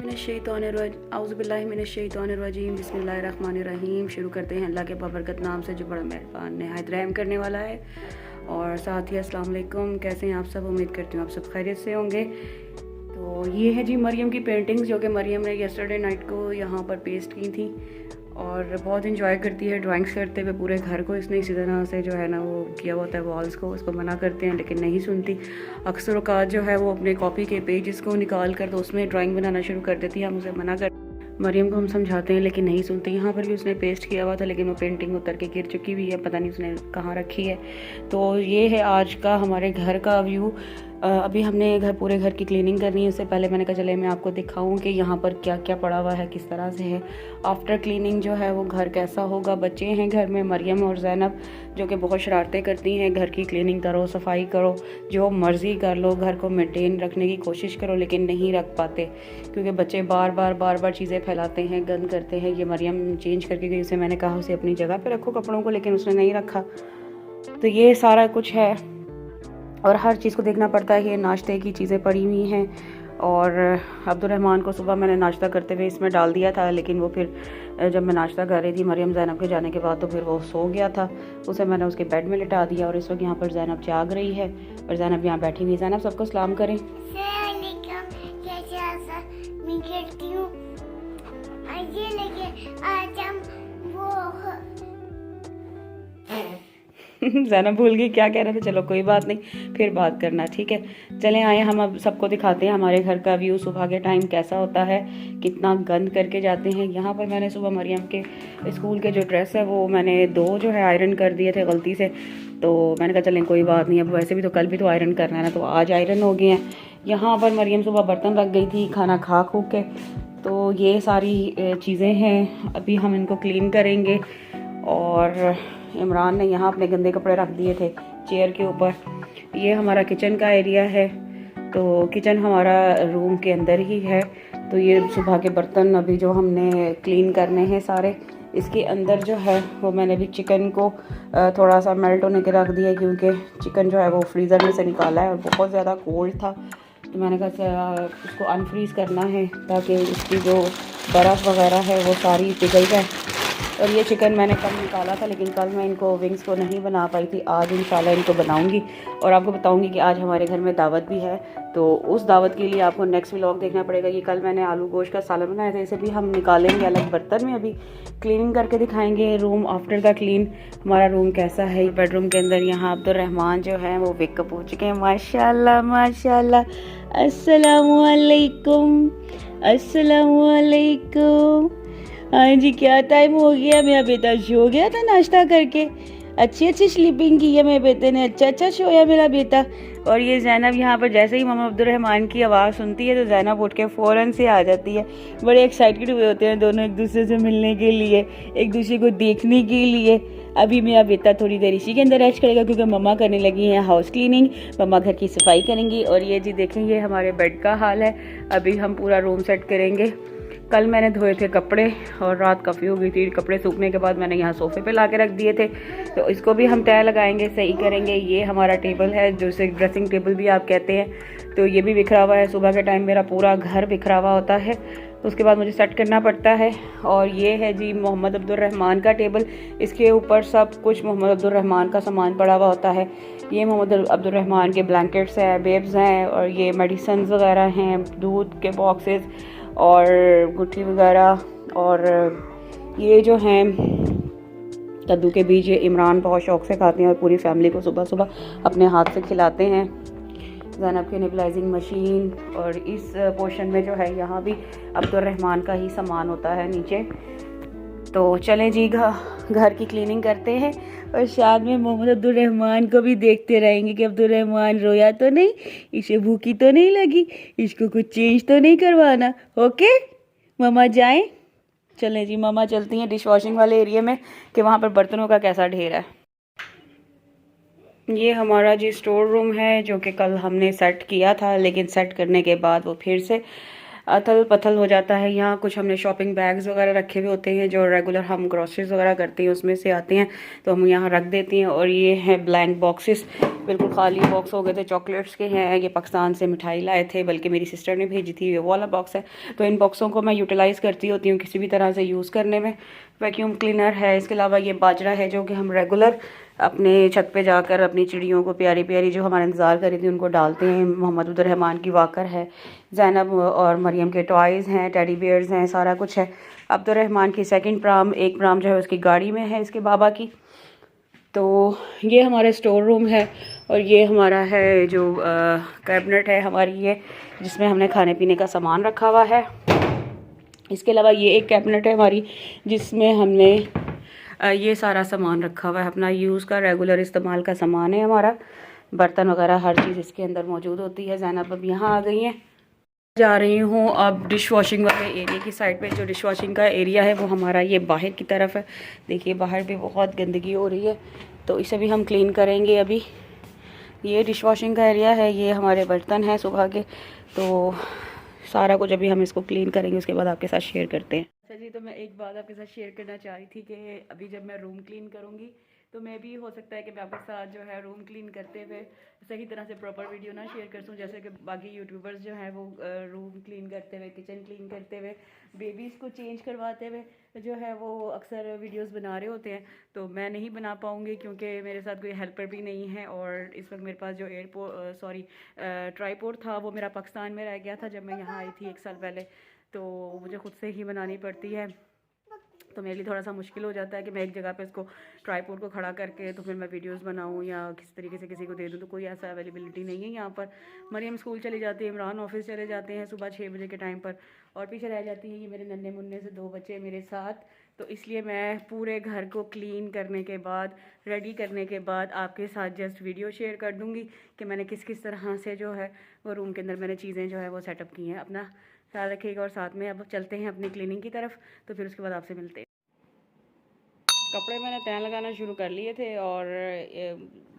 औज़ुबिल्लाहिमिनश्शैतानिर्रजीम बिस्मिल्लाहिर्रहमानिर्रहीम। शुरू करते हैं अल्लाह के बाबरकत नाम से जो बड़ा मेहरबान नहायत रहम करने वाला है। और साथ ही अस्सलाम वालेकुम, कैसे हैं आप सब? उम्मीद करती हूँ आप सब खैरियत से होंगे। तो ये है जी मरियम की पेंटिंग्स जो कि मरियम ने यस्टरडे नाइट को यहाँ पर पेस्ट की थी और बहुत इंजॉय करती है ड्राइंग्स करते हुए। पूरे घर को इसने इसी तरह से जो है ना वो किया होता है, वॉल्स को। उसको मना करते हैं लेकिन नहीं सुनती। अक्सर औकात जो है वो अपने कॉपी के पेजेस को निकाल कर तो उसमें ड्राइंग बनाना शुरू कर देती है। हम उसे मना कर मरियम को हम समझाते हैं लेकिन नहीं सुनती। यहाँ पर भी उसने पेस्ट किया हुआ था लेकिन वो पेंटिंग उतर के गिर चुकी हुई है, पता नहीं उसने कहाँ रखी है। तो ये है आज का हमारे घर का व्यू। अभी हमने पूरे घर की क्लीनिंग करनी है। उससे पहले मैंने कहा चले मैं आपको दिखाऊं कि यहाँ पर क्या क्या पड़ा हुआ है, किस तरह से है। आफ्टर क्लीनिंग जो है वो घर कैसा होगा। बच्चे हैं घर में, मरियम और ज़ैनब, जो कि बहुत शरारतें करती हैं। घर की क्लीनिंग करो, सफाई करो, जो मर्ज़ी कर लो, घर को मेंटेन रखने की कोशिश करो लेकिन नहीं रख पाते क्योंकि बच्चे बार बार चीज़ें फैलाते हैं, गंद करते हैं। ये मरियम चेंज करके गई, उसे मैंने कहा उसे अपनी जगह पे रखो कपड़ों को, लेकिन उसने नहीं रखा। तो ये सारा कुछ है और हर चीज़ को देखना पड़ता है। ये नाश्ते की चीज़ें पड़ी हुई हैं और अब्दुर्रहमान को सुबह मैंने नाश्ता करते हुए इसमें डाल दिया था, लेकिन वो फिर जब मैं नाश्ता कर रही थी मरियम ज़ैनब के जाने के बाद तो फिर वो सो गया था। उसे मैंने उसके बेड में लिटा दिया और इस वक्त यहाँ पर ज़ैनब जाग रही है और ज़ैनब यहाँ बैठी हुई। ज़ैनब सबको सलाम करें। ज़ैनब भूल गई क्या कह रहे थे। चलो कोई बात नहीं, फिर बात करना, ठीक है। चलें आए हम अब सबको दिखाते हैं हमारे घर का व्यू सुबह के टाइम कैसा होता है, कितना गंद करके जाते हैं। यहाँ पर मैंने सुबह मरियम के स्कूल के जो ड्रेस है वो मैंने 2 जो है आयरन कर दिए थे गलती से। तो मैंने कहा चलें कोई बात नहीं, अब वैसे भी तो कल भी तो आयरन करना है ना, तो आज आयरन हो गए हैं। यहाँ पर मरियम सुबह बर्तन रख गई थी खाना खा खू के। तो ये सारी चीज़ें हैं, अभी हम इनको क्लीन करेंगे। और इमरान ने यहाँ अपने गंदे कपड़े रख दिए थे चेयर के ऊपर। ये हमारा किचन का एरिया है। तो किचन हमारा रूम के अंदर ही है। तो ये सुबह के बर्तन अभी जो हमने क्लीन करने हैं सारे। इसके अंदर जो है वो मैंने भी चिकन को थोड़ा सा मेल्ट होने के रख दिया क्योंकि चिकन जो है वो फ्रीज़र में से निकाला है और बहुत ज़्यादा कोल्ड था। तो मैंने कहा उसको अनफ्रीज़ करना है ताकि इसकी जो बर्फ़ वगैरह है वो सारी पिघल जाए। और ये चिकन मैंने कल निकाला था लेकिन कल मैं इनको विंग्स को नहीं बना पाई थी। आज इंशाल्लाह इनको बनाऊंगी और आपको बताऊंगी कि आज हमारे घर में दावत भी है। तो उस दावत के लिए आपको नेक्स्ट व्लॉग देखना पड़ेगा। ये कल मैंने आलू गोश्त का सालन बनाया था, इसे भी हम निकालेंगे अलग बर्तन में, अभी क्लीनिंग करके दिखाएंगे। रूम आफ्टर का क्लीन हमारा रूम कैसा है। बेडरूम के अंदर यहाँ अब्दुर्रहमान जो है वो वेकअप हो चुके हैं माशाल्लाह माशाल्लाह। अस्सलामुअलैकुम अस्सलामुअलैकुम। हाँ जी, क्या टाइम हो गया? मेरा बेटा सो गया था नाश्ता करके। अच्छी स्लीपिंग की है मेरे बेटे ने, अच्छा सोया मेरा बेटा। और ये ज़ैनब यहाँ पर जैसे ही मामा अब्दुर्रहमान की आवाज़ सुनती है तो ज़ैनब उठ के फ़ौरन से आ जाती है। बड़े एक्साइटेड हुए होते हैं दोनों एक दूसरे से मिलने के लिए, एक दूसरे को देखने के लिए। अभी मेरा बेटा थोड़ी देर इसी के अंदर रेस्ट करेगा क्योंकि मम्मा करने लगी हैं हाउस क्लीनिंग। मम्मा घर की सफाई करेंगी। और ये जी देखेंगे हमारे बेड का हाल है। अभी हम पूरा रूम सेट करेंगे। कल मैंने धोए थे कपड़े और रात काफ़ी हो गई थी। कपड़े सूखने के बाद मैंने यहाँ सोफ़े पे ला के रख दिए थे, तो इसको भी हम तय लगाएंगे, सही करेंगे। ये हमारा टेबल है जो इसे ड्रेसिंग टेबल भी आप कहते हैं। तो ये भी बिखरा हुआ है। सुबह के टाइम मेरा पूरा घर बिखरा हुआ होता है तो उसके बाद मुझे सेट करना पड़ता है। और ये है जी मोहम्मद अब्दुर्रहमान का टेबल। इसके ऊपर सब कुछ मोहम्मद अब्दुर्रहमान का सामान पड़ा हुआ होता है। ये मोहम्मद अब्दुर्रहमान के ब्लैंकेट्स हैं, बेब्स हैं और ये मेडिसिन वगैरह हैं, दूध के बॉक्सेस और गुट्ठी वगैरह। और ये जो हैं कद्दू के बीज, ये इमरान बहुत शौक़ से खाते हैं और पूरी फैमिली को सुबह सुबह अपने हाथ से खिलाते हैं। ज़ैनब की नेबुलाइजिंग मशीन। और इस पोर्शन में जो है यहाँ भी अब्दुर्रहमान का ही सामान होता है नीचे। तो चलें जी घर की क्लीनिंग करते हैं और साथ में मोहम्मद अब्दुर्रहमान को भी देखते रहेंगे कि अब्दुर्रहमान रोया तो नहीं, इसे भूखी तो नहीं लगी, इसको कुछ चेंज तो नहीं करवाना। ओके मामा जाएं। चलें जी मामा चलती हैं डिश वॉशिंग वाले एरिया में कि वहाँ पर बर्तनों का कैसा ढेर है। ये हमारा जी स्टोर रूम है जो कि कल हमने सेट किया था, लेकिन सेट करने के बाद वो फिर से अथल पथल हो जाता है। यहाँ कुछ हमने शॉपिंग बैग्स वगैरह रखे हुए होते हैं जो रेगुलर हम ग्रोसरीज वगैरह करते हैं उसमें से आते हैं, तो हम यहाँ रख देती हैं। और ये है ब्लैंक बॉक्सेस बिल्कुल खाली बॉक्स हो गए थे, चॉकलेट्स के हैं। ये पाकिस्तान से मिठाई लाए थे, बल्कि मेरी सिस्टर ने भेजी थी। ये वाला बॉक्स है, तो इन बॉक्सों को मैं यूटिलाइज़ करती होती हूँ किसी भी तरह से यूज़ करने में। वैक्यूम क्लीनर है, इसके अलावा ये बाजरा है जो कि हम रेगुलर अपने छत पे जाकर अपनी चिड़ियों को प्यारी प्यारी जो हमारा इंतज़ार कर रही थी उनको डालते हैं। मोहम्मद अब्दुर्रहमान की वाकर है, जैनब और मरियम के टॉयज़ हैं, टेडी बियर्स हैं, सारा कुछ है। अब्दुर्रहमान की सेकंड प्राम, एक प्राम जो है उसकी गाड़ी में है इसके बाबा की। तो ये हमारा स्टोर रूम है और ये हमारा है जो कैबिनेट है हमारी, ये जिसमें हमने खाने पीने का सामान रखा हुआ है। इसके अलावा ये एक कैबिनेट है हमारी जिसमें हमने ये सारा सामान रखा हुआ है, अपना यूज़ का रेगुलर इस्तेमाल का सामान है हमारा। बर्तन वगैरह हर चीज़ इसके अंदर मौजूद होती है। ज़ैनब अब यहाँ आ गई हैं। जा रही हूँ अब डिश वॉशिंग वाले एरिया की साइड पे। जो डिश वॉशिंग का एरिया है वो हमारा ये बाहर की तरफ है। देखिए बाहर भी बहुत गंदगी हो रही है, तो इसे भी हम क्लीन करेंगे अभी। ये डिश वॉशिंग का एरिया है, ये हमारे बर्तन हैं सुबह के, तो सारा कुछ अभी हम इसको क्लीन करेंगे, उसके बाद आपके साथ शेयर करते हैं। अच्छा जी, तो मैं एक बात आपके साथ शेयर करना चाह रही थी कि अभी जब मैं रूम क्लीन करूँगी तो मैं भी हो सकता है कि मैं आपके साथ जो है रूम क्लीन करते हुए सही तरह से प्रॉपर वीडियो ना शेयर कर सकूँ, जैसे कि बाकी यूट्यूबर्स जो हैं वो रूम क्लीन करते हुए, किचन क्लीन करते हुए, बेबीज़ को चेंज करवाते हुए जो है वो अक्सर वीडियोस बना रहे होते हैं। तो मैं नहीं बना पाऊँगी क्योंकि मेरे साथ कोई हेल्पर भी नहीं है, और इस वक्त मेरे पास जो ट्राईपोड था वो मेरा पाकिस्तान में रह गया था जब मैं यहाँ आई थी 1 साल पहले, तो मुझे खुद से ही बनानी पड़ती है। तो मेरे लिए थोड़ा सा मुश्किल हो जाता है कि मैं एक जगह पे इसको ट्राईपोड को खड़ा करके तो फिर मैं वीडियोस बनाऊं या किसी तरीके से किसी को दे दूं, तो कोई ऐसा अवेलेबिलिटी नहीं है यहाँ पर। मरियम स्कूल चली जाती है, इमरान ऑफिस चले जाते हैं सुबह 6 बजे के टाइम पर, और पीछे रह जाती हैं ये मेरे नन्हे मुन्ने से 2 बच्चे मेरे साथ। तो इसलिए मैं पूरे घर को क्लीन करने के बाद, रेडी करने के बाद आपके साथ जस्ट वीडियो शेयर कर दूँगी कि मैंने किस किस तरह से जो है वो रूम के अंदर मैंने चीज़ें जो है वो सेटअप की हैं। अपना ख्याल रखिएगा, और साथ में अब चलते हैं अपनी क्लीनिंग की तरफ, तो फिर उसके बाद आपसे मिलते हैं। कपड़े मैंने तय लगाना शुरू कर लिए थे, और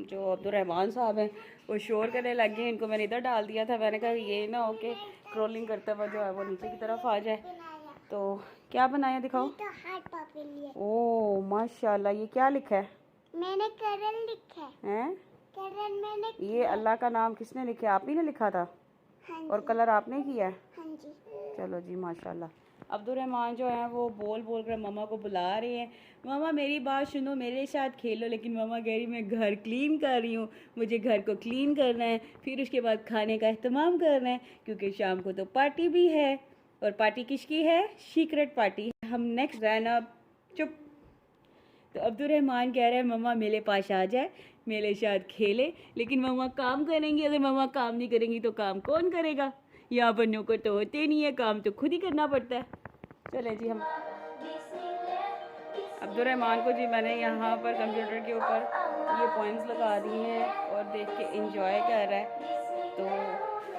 जो अब्दुर्रहमान साहब हैं वो शोर करने लग गए। इनको मैंने इधर डाल दिया था, मैंने कहा ये ना हो के क्रॉलिंग करते हुए जो है वो नीचे की तरफ आ जाए। तो क्या बनाया दिखाओ। तो ओह माशाल्लाह, ये क्या लिखा है? मैंने करन लिखा है। करन मैंने ये अल्लाह का नाम किसने लिखा? आप ही ने लिखा था? हाँ और कलर आपने किया है? हाँ जी। चलो जी माशाल्लाह। अब्दुर्रहमान जो है वो बोल बोल कर मम्मा को बुला रहे हैं, मम्मा मेरी बात सुनो, मेरे साथ खेलो। लेकिन मम्मा कह रही मैं घर क्लीन कर रही हूँ, मुझे घर को क्लीन करना है, फिर उसके बाद खाने का एहतमाम करना है, क्योंकि शाम को तो पार्टी भी है। और पार्टी किसकी है? Secret party. हम नेक्स्ट जैनब चुप। तो अब्दुर्रहमान कह रहे हैं मम्मा मेरे पास आ जाए, मेरे साथ खेले, लेकिन मम्मा काम करेंगी। अगर मम्मा काम नहीं करेंगी तो काम कौन करेगा? यहाँ पर नौकर तो होते नहीं है, काम तो खुद ही करना पड़ता है। चले जी, हम अब्दुर्रहमान को जी मैंने यहाँ पर कंप्यूटर के ऊपर ये पॉइंट्स लगा दिए हैं और देख के इंजॉय कर रहा है, तो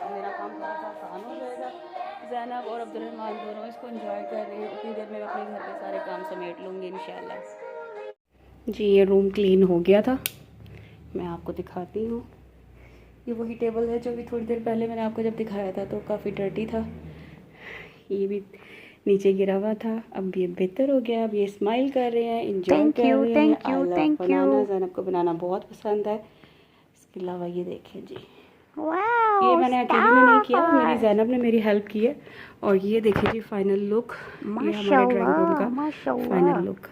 मेरा काम थोड़ा सा आसान हो जाएगा। ज़ैनब और अब्दुर्रहमान दोनों इसको इंजॉय कर रहे हैं। उतनी देर में अपने घर के सारे काम समेट लूँगी इंशाल्लाह। जी ये रूम क्लीन हो गया था, मैं आपको दिखाती हूँ। ये वही टेबल है जो भी थोड़ी देर पहले मैंने आपको जब दिखाया था तो काफ़ी डर्टी था, ये भी नीचे गिरा हुआ था। अब ये बेहतर हो गया, अब ये स्माइल कर रहे हैं, इंजॉय कर रहे हैं। Thank you. ज़ैनब को बनाना बहुत पसंद है। इसके अलावा ये देखें जी, वाओ, ये मैंने अकेले ने नहीं किया, मेरी ज़ैनब ने मेरी हेल्प की है। और ये देखिए जी फाइनल लुक, ये हमारे ड्राइंग रूम का फाइनल लुक।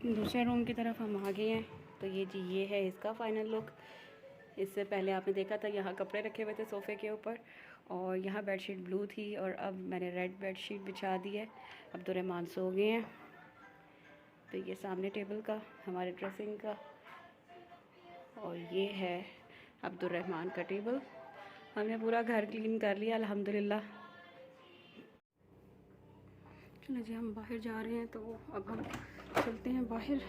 दूसरे रूम की तरफ हम आ गए हैं, तो ये जी ये है इसका फाइनल लुक। इससे पहले आपने देखा था यहाँ कपड़े रखे हुए थे सोफ़े के ऊपर, और यहाँ बेडशीट ब्लू थी, और अब मैंने रेड बेडशीट बिछा दी है। अब्दुर्रहमान सो गए हैं। तो ये सामने टेबल का हमारे ड्रेसिंग का, और ये है अब्दुर्रहमान का टेबल। हमने पूरा घर क्लीन कर लिया अल्हम्दुलिल्लाह। चलो जी हम बाहर जा रहे हैं, तो अब हम चलते हैं बाहर।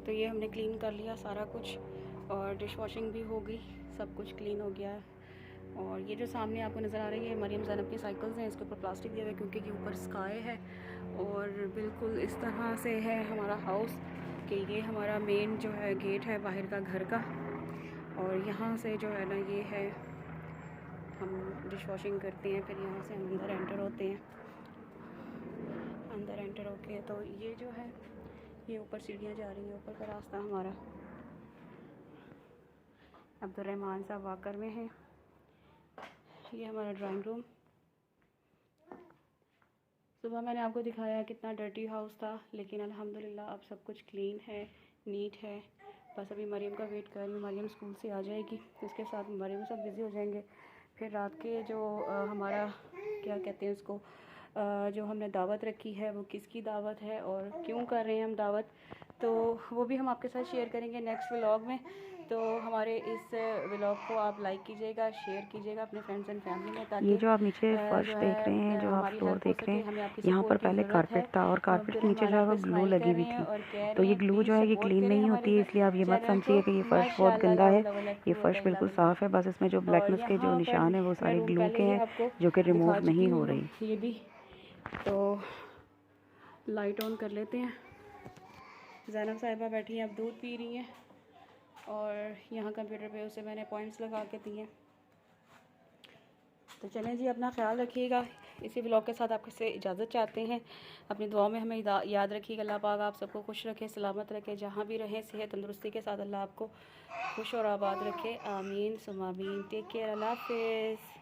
तो ये हमने क्लीन कर लिया सारा कुछ, और डिश वॉशिंग भी हो गई, सब कुछ क्लीन हो गया है। और ये जो सामने आपको नज़र आ रही है मरियम ज़ैनब की साइकिल्स हैं, इसके ऊपर प्लास्टिक दिया हुआ है क्योंकि ये ऊपर स्काई है। और बिल्कुल इस तरह से है हमारा हाउस कि ये हमारा मेन जो है गेट है बाहर का घर का, और यहाँ से जो है ना ये है हम डिश वॉशिंग करते हैं, फिर यहाँ से हम अंदर एंटर होते हैं। अंदर एंटर होके तो ये जो है ये ऊपर सीढ़ियाँ जा रही हैं, ऊपर का रास्ता हमारा। अब्दुर्रहमान साहब वाकर में है। ये हमारा ड्राइंग रूम। सुबह मैंने आपको दिखाया कितना डर्टी हाउस था, लेकिन अल्हम्दुलिल्लाह अब सब कुछ क्लीन है, नीट है। बस अभी मरीम का वेट कर रही हूँ, मरीम स्कूल से आ जाएगी, उसके साथ मरीम सब बिज़ी हो जाएंगे। फिर रात के जो हमारा क्या कहते हैं उसको, जो हमने दावत रखी है वो किसकी दावत है और क्यों कर रहे हैं हम दावत, तो वो भी हम आपके साथ शेयर करेंगे नेक्स्ट व्लॉग में। तो हमारे इस व्लॉग को आप लाइक कीजिएगा, शेयर कीजिएगा अपने फ्रेंड्स एंड फैमिली में, ताकि ये जो आप नीचे फर्श देख रहे हैं, जो आप फ्लोर देख रहे हैं, यहाँ पर पहले कारपेट था और कारपेट के नीचे जो है वो ग्लू लगी हुई थी। तो ये ग्लू जो है ये क्लीन नहीं होती है, इसलिए आप ये मत समझिए कि ये फ़र्श बहुत गंदा है। ये फ़र्श बिल्कुल साफ़ है, बस इसमें जो ब्लैकनेस के जो निशान है वो सारे ग्लू के हैं, जो कि रिमूव नहीं हो रही। ये भी तो लाइट ऑन कर लेते हैं। ज़ैनब साहिबा बैठी हैं, अब दूध पी रही हैं और यहाँ कंप्यूटर पे उसे मैंने पॉइंट्स लगा के दिए। तो चलें जी, अपना ख्याल रखिएगा। इसी व्लॉग के साथ आपसे इजाज़त चाहते हैं। अपनी दुआओं में हमें याद रखिएगा। अल्लाह पाक आप सबको खुश रखे, सलामत रखे, जहाँ भी रहें सेहत तंदुरुस्ती के साथ अल्लाह आपको खुश और आबाद रखे। आमीन सुम आमीन। टेक केयर, अल्लाह हाफ़िज़।